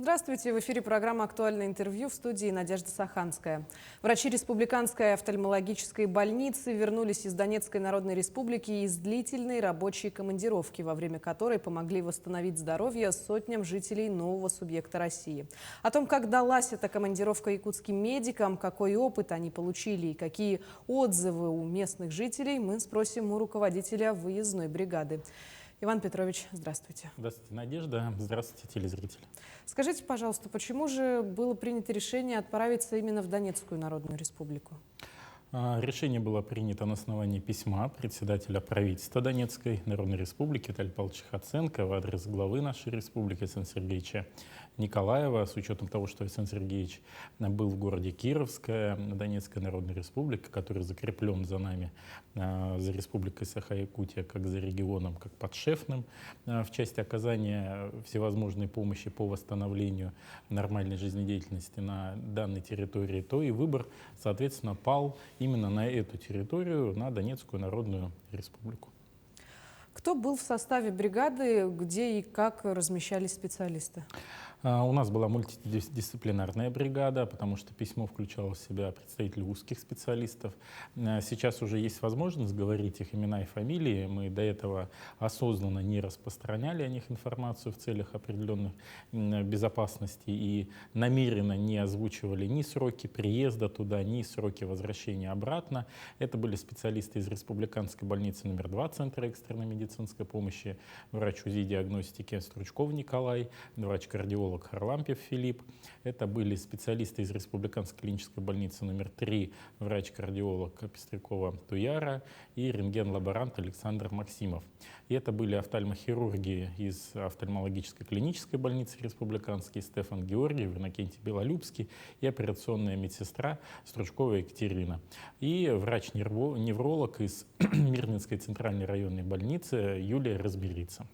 Здравствуйте! В эфире программа «Актуальное интервью», в студии Надежда Саханская. Врачи Республиканской офтальмологической больницы вернулись из Донецкой Народной Республики из длительной рабочей командировки, во время которой помогли восстановить здоровье сотням жителей нового субъекта России. О том, как далась эта командировка якутским медикам, какой опыт они получили и какие отзывы у местных жителей, мы спросим у руководителя выездной бригады. Иван Петрович, здравствуйте. Здравствуйте, Надежда. Здравствуйте, телезрители. Скажите, пожалуйста, почему же было принято решение отправиться именно в Донецкую Народную Республику? Решение было принято на основании письма председателя правительства Донецкой Народной Республики Виталия Павловича Хоценко в адрес главы нашей республики Александра Сергеевича Николаева, с учетом того, что Александр Сергеевич был в городе Кировская, Донецкая Народная Республика, который закреплен за нами, за Республикой Саха-Якутия, как за регионом, как подшефным, в части оказания всевозможной помощи по восстановлению нормальной жизнедеятельности на данной территории, то и выбор, соответственно, пал именно на эту территорию, на Донецкую Народную Республику. Кто был в составе бригады, где и как размещались специалисты? У нас была мультидисциплинарная бригада, потому что письмо включало в себя представителей узких специалистов. Сейчас уже есть возможность говорить их имена и фамилии. Мы до этого осознанно не распространяли о них информацию в целях определенной безопасности и намеренно не озвучивали ни сроки приезда туда, ни сроки возвращения обратно. Это были специалисты из Республиканской больницы номер 2 Центра экстренной медицинской помощи, врач УЗИ-диагностики Стручков Николай, врач-кардиолог Харлампьев Филипп. Это были специалисты из Республиканской клинической больницы номер 3, врач-кардиолог Пестрякова Туяра и рентген-лаборант Александр Максимов. И это были офтальмохирурги из офтальмологической клинической больницы республиканской Стефан Георгиев, Иннокентий Белолюбский и операционная медсестра Стручкова Екатерина. И врач-невролог из Мирнинской центральной районной больницы Юлия Разберица.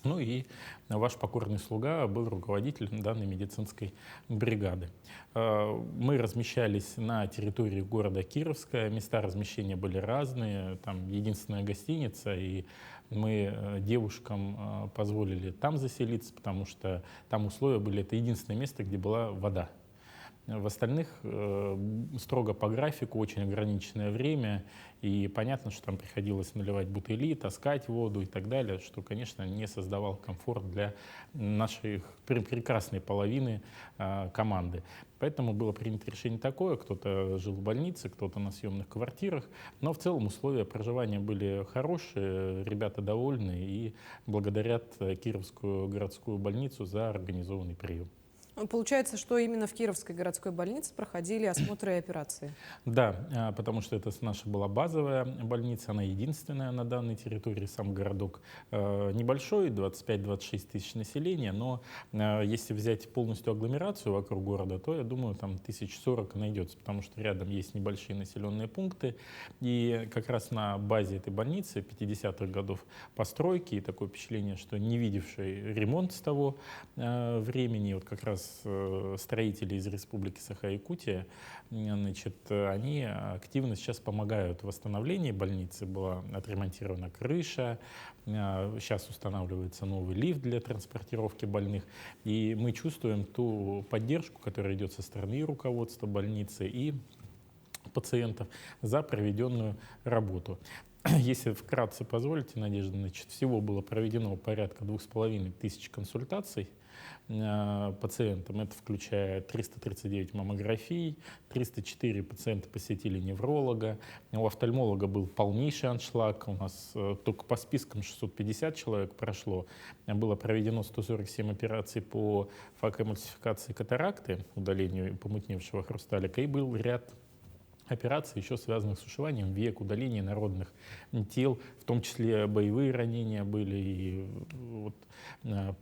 Ну и ваш покорный слуга был руководителем данной медицинской бригады. Мы размещались на территории города Кировска, места размещения были разные, там единственная гостиница, и мы девушкам позволили там заселиться, потому что там условия были, это единственное место, где была вода. В остальных строго по графику, очень ограниченное время, и понятно, что там приходилось наливать бутыли, таскать воду и так далее, что, конечно, не создавал комфорт для нашей прекрасной половины команды. Поэтому было принято решение такое, кто-то жил в больнице, кто-то на съемных квартирах, но в целом условия проживания были хорошие, ребята довольны и благодарят Кировскую городскую больницу за организованный прием. Получается, что именно в Кировской городской больнице проходили осмотры и операции? Да, потому что это наша была базовая больница, она единственная на данной территории, сам городок небольшой, 25-26 тысяч населения, но если взять полностью агломерацию вокруг города, то, я думаю, там 1040 найдется, потому что рядом есть небольшие населенные пункты, и как раз на базе этой больницы 50-х годов постройки, и такое впечатление, что не видевший ремонт с того времени, вот как раз строители из Республики Саха-Якутия, значит, они активно сейчас помогают в восстановлении больницы. Была отремонтирована крыша, сейчас устанавливается новый лифт для транспортировки больных. И мы чувствуем ту поддержку, которая идет со стороны руководства больницы и пациентов за проведенную работу. Если вкратце позволите, Надежда, значит, всего было проведено порядка 2500 консультаций пациентам. Это включая 339 маммографий, 304 пациента посетили невролога. У офтальмолога был полнейший аншлаг. У нас только по спискам 650 человек прошло. Было проведено 147 операций по факоэмульсификации катаракты, удалению помутневшего хрусталика, и был ряд операций, еще связанных с ушиванием век, удалением народных тел, в том числе боевые ранения были, и вот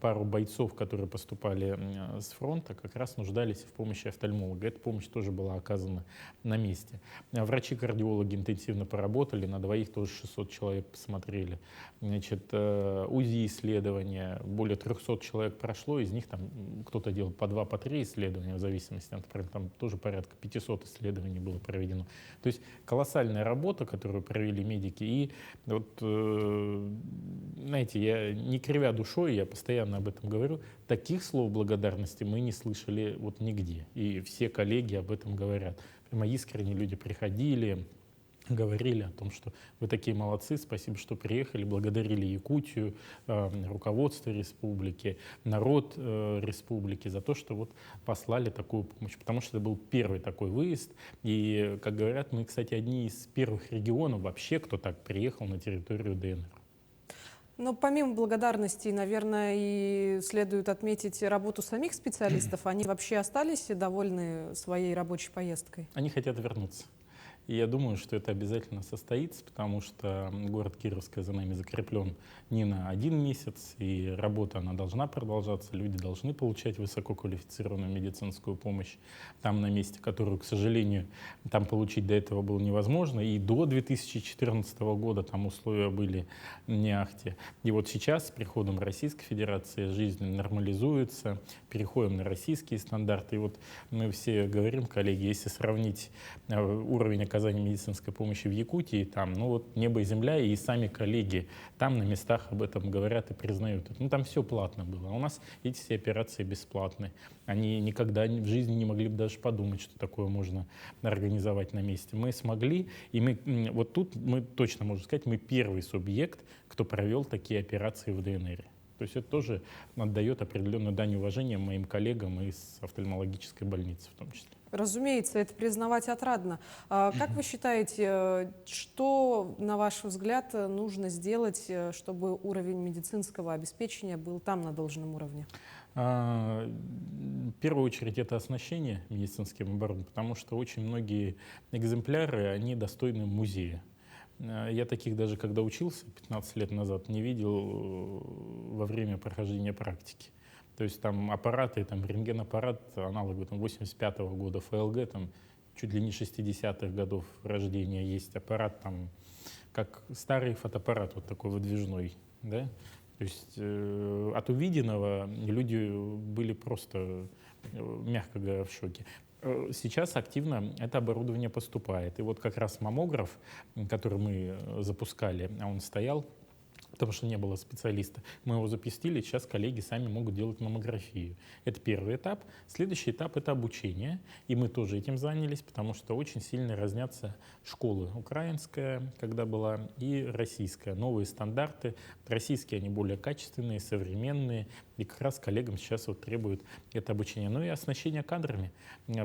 пару бойцов, которые поступали с фронта, как раз нуждались в помощи офтальмолога. Эта помощь тоже была оказана на месте. Врачи-кардиологи интенсивно поработали, на двоих тоже 600 человек посмотрели. Значит, УЗИ-исследования, более 300 человек прошло, из них там кто-то делал по 2, по 3 исследования, в зависимости, например, там тоже порядка 500 исследований было проведено проведено. То есть колоссальная работа, которую провели медики. И вот, знаете, я не кривя душой, я постоянно об этом говорю, таких слов благодарности мы не слышали вот нигде. И все коллеги об этом говорят. Прямо искренне люди приходили, говорили о том, что вы такие молодцы, спасибо, что приехали, благодарили Якутию, руководство республики, народ республики за то, что вот послали такую помощь, потому что это был первый такой выезд, и, как говорят, мы, кстати, одни из первых регионов вообще, кто так приехал на территорию ДНР. Но помимо благодарности, наверное, и следует отметить работу самих специалистов. Они вообще остались довольны своей рабочей поездкой? Они хотят вернуться. И я думаю, что это обязательно состоится, потому что город Кировская за нами закреплен не на 1 месяц, и работа она должна продолжаться, люди должны получать высококвалифицированную медицинскую помощь там на месте, которую, к сожалению, там получить до этого было невозможно, и до 2014 года там условия были не ахти. И вот сейчас с приходом Российской Федерации жизнь нормализуется, переходим на российские стандарты, и вот мы все говорим, коллеги, если сравнить уровень оказания медицинской помощи в Якутии, там, ну вот небо и земля, и сами коллеги там на местах об этом говорят и признают. Ну там все платно было, а у нас эти все операции бесплатные. Они никогда в жизни не могли бы даже подумать, что такое можно организовать на месте. Мы смогли, и мы вот тут мы точно можем сказать, мы первый субъект, кто провел такие операции в ДНР. То есть это тоже отдает определенную дань уважения моим коллегам из офтальмологической больницы в том числе. Разумеется, это признавать отрадно. Как вы считаете, что, на ваш взгляд, нужно сделать, чтобы уровень медицинского обеспечения был там на должном уровне? В первую очередь это оснащение медицинским оборудованием, потому что очень многие экземпляры, они достойны музея. Я таких даже когда учился 15 лет назад не видел во время прохождения практики. То есть там аппараты, там рентгенаппарат, аналог 85-го года ФЛГ, там чуть ли не 60-х годов рождения есть аппарат, там как старый фотоаппарат, вот такой выдвижной, да? То есть от увиденного люди были просто, мягко говоря, в шоке. Сейчас активно это оборудование поступает. И вот как раз маммограф, который мы запускали, а он стоял, потому что не было специалиста. Мы его запустили, сейчас коллеги сами могут делать маммографию. Это первый этап. Следующий этап — это обучение. И мы тоже этим занялись, потому что очень сильно разнятся школы. Украинская, когда была, и российская. Новые стандарты. Российские, они более качественные, современные. И как раз коллегам сейчас вот требуют это обучение. Ну и оснащение кадрами.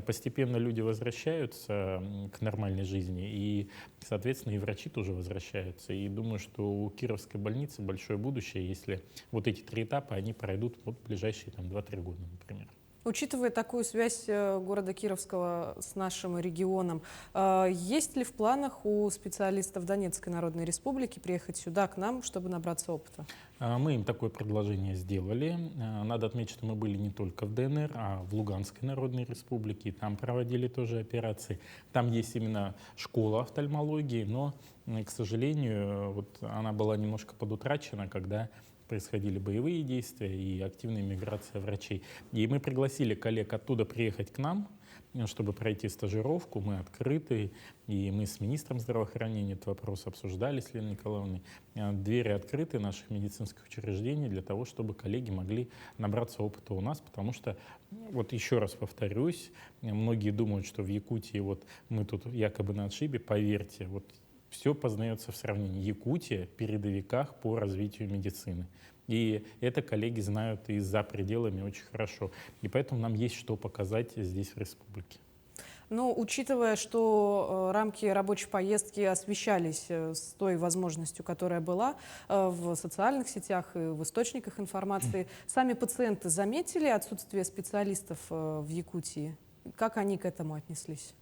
Постепенно люди возвращаются к нормальной жизни. И, соответственно, и врачи тоже возвращаются. И думаю, что у Кировской больницы большое будущее, если вот эти 3 этапа, они пройдут вот в ближайшие 2-3 года, например. Учитывая такую связь города Кировского с нашим регионом, есть ли в планах у специалистов Донецкой Народной Республики приехать сюда, к нам, чтобы набраться опыта? Мы им такое предложение сделали. Надо отметить, что мы были не только в ДНР, а в Луганской Народной Республике. И там проводили тоже операции. Там есть именно школа офтальмологии, но, к сожалению, вот она была немножко подутрачена, когда происходили боевые действия и активная миграция врачей. И мы пригласили коллег оттуда приехать к нам, чтобы пройти стажировку. Мы открыты, и мы с министром здравоохранения этот вопрос обсуждали с Леной Николаевной. Двери открыты наших медицинских учреждений для того, чтобы коллеги могли набраться опыта у нас, потому что, вот еще раз повторюсь, многие думают, что в Якутии вот мы тут якобы на отшибе, поверьте, вот все познается в сравнении. Якутия в передовиках по развитию медицины. И это коллеги знают и за пределами очень хорошо. И поэтому нам есть что показать здесь, в республике. Но учитывая, что рамки рабочей поездки освещались с той возможностью, которая была в социальных сетях и в источниках информации, сами пациенты заметили отсутствие специалистов в Якутии? Как они к этому отнеслись?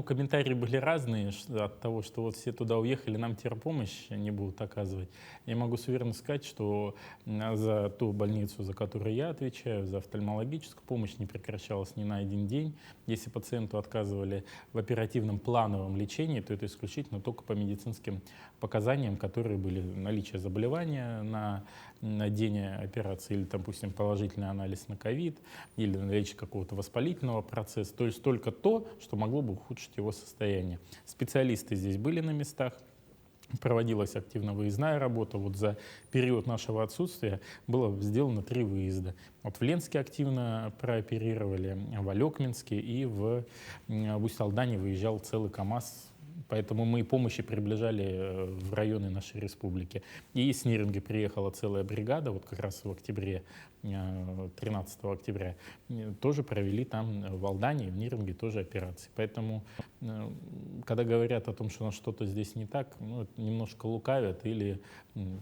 Комментарии были разные от того, что вот все туда уехали, нам теперь помощь не будут оказывать. Я могу с уверенностью сказать, что за ту больницу, за которую я отвечаю, за офтальмологическую помощь не прекращалась ни на 1 день. Если пациенту отказывали в оперативном плановом лечении, то это исключительно только по медицинским показаниям, которые были наличие заболевания на день операции, или, допустим, положительный анализ на ковид, или наличие какого-то воспалительного процесса. То есть только то, что могло бы ухудшить его состояние. Специалисты здесь были на местах. Проводилась активно выездная работа. Вот за период нашего отсутствия было сделано 3 выезда. Вот в Ленске активно прооперировали, в Алекминске и в Усть-Алдане выезжал целый КАМАЗ. Поэтому мы помощи приближали в районы нашей республики. И из Неринга приехала целая бригада, вот как раз в октябре, 13 октября, тоже провели там в Алдане и в Неринге тоже операции. Поэтому, когда говорят о том, что у нас что-то здесь не так, ну, немножко лукавят или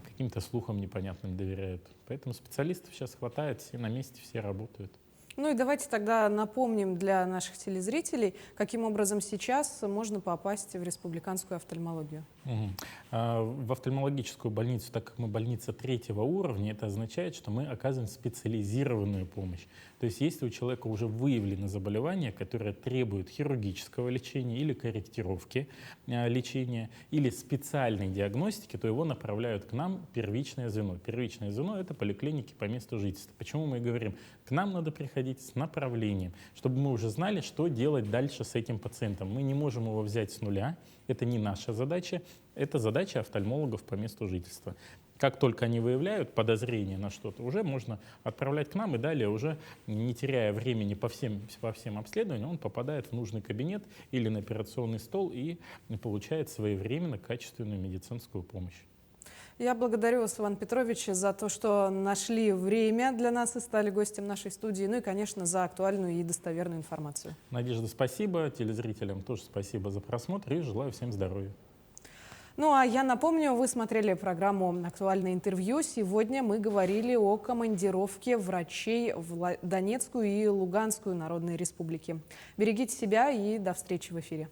каким-то слухам непонятным доверяют. Поэтому специалистов сейчас хватает, все на месте, все работают. Ну и давайте тогда напомним для наших телезрителей, каким образом сейчас можно попасть в республиканскую офтальмологию. В офтальмологическую больницу, так как мы больница 3-го уровня, это означает, что мы оказываем специализированную помощь. То есть если у человека уже выявлено заболевание, которое требует хирургического лечения или корректировки лечения, или специальной диагностики, то его направляют к нам первичное звено. Первичное звено — это поликлиники по месту жительства. Почему мы говорим, к нам надо приходить с направлением, чтобы мы уже знали, что делать дальше с этим пациентом. Мы не можем его взять с нуля, это не наша задача, это задача офтальмологов по месту жительства. Как только они выявляют подозрение на что-то, уже можно отправлять к нам, и далее уже, не теряя времени по всем обследованиям, он попадает в нужный кабинет или на операционный стол и получает своевременно качественную медицинскую помощь. Я благодарю вас, Иван Петрович, за то, что нашли время для нас и стали гостем нашей студии, ну и, конечно, за актуальную и достоверную информацию. Надежда, спасибо. Телезрителям тоже спасибо за просмотр и желаю всем здоровья. Ну а я напомню, вы смотрели программу «Актуальное интервью». Сегодня мы говорили о командировке врачей в Донецкую и Луганскую народные республики. Берегите себя и до встречи в эфире.